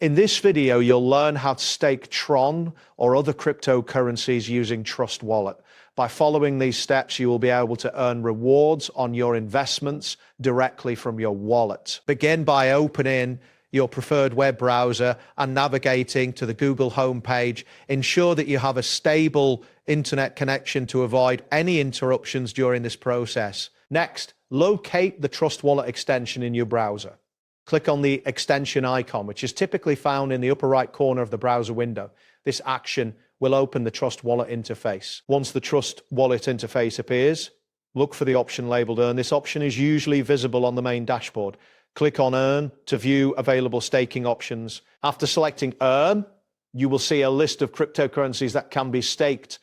In this video, you'll learn how to stake Tron or other cryptocurrencies using Trust Wallet. By following these steps, you will be able to earn rewards on your investments directly from your wallet. Begin by opening your preferred web browser and navigating to the Google homepage. Ensure that you have a stable internet connection to avoid any interruptions during this process. Next, locate the Trust Wallet extension in your browser. Click on the extension icon, which is typically found in the upper right corner of the browser window. This action will open the Trust Wallet interface. Once the Trust Wallet interface appears, look for the option labeled Earn. This option is usually visible on the main dashboard. Click on Earn to view available staking options. After selecting Earn, you will see a list of cryptocurrencies that can be staked.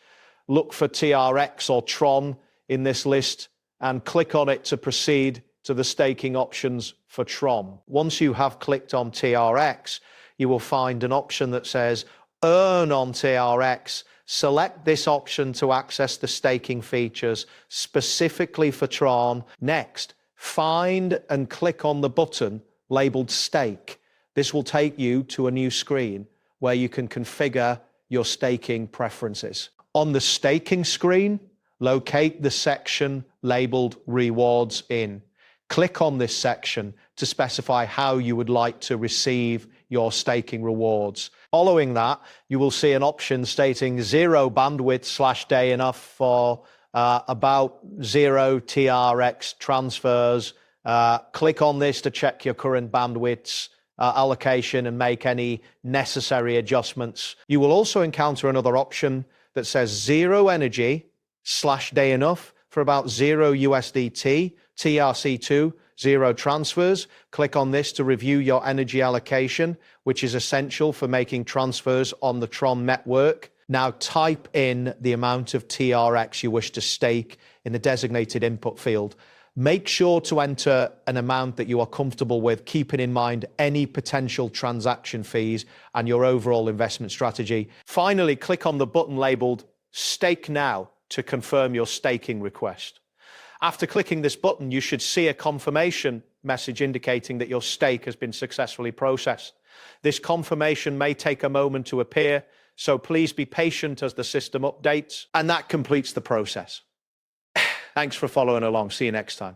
Look for TRX or Tron in this list and click on it to proceed to the staking options for Tron. Once you have clicked on TRX, you will find an option that says Earn on TRX. Select this option to access the staking features specifically for Tron. Next, find and click on the button labeled Stake. This will take you to a new screen where you can configure your staking preferences. On the staking screen, locate the section labeled Rewards in. Click on this section to specify how you would like to receive your staking rewards. Following that, you will see an option stating 0 bandwidth / day enough for about 0 TRX transfers. Click on this to check your current bandwidths allocation and make any necessary adjustments. You will also encounter another option that says 0 energy / day enough for about 0 USDT, TRC2, 0 transfers. Click on this to review your energy allocation, which is essential for making transfers on the Tron network. Now type in the amount of TRX you wish to stake in the designated input field. Make sure to enter an amount that you are comfortable with, keeping in mind any potential transaction fees and your overall investment strategy. Finally, click on the button labeled Stake Now to confirm your staking request. After clicking this button, you should see a confirmation message indicating that your stake has been successfully processed. This confirmation may take a moment to appear, so please be patient as the system updates, and that completes the process. Thanks for following along. See you next time.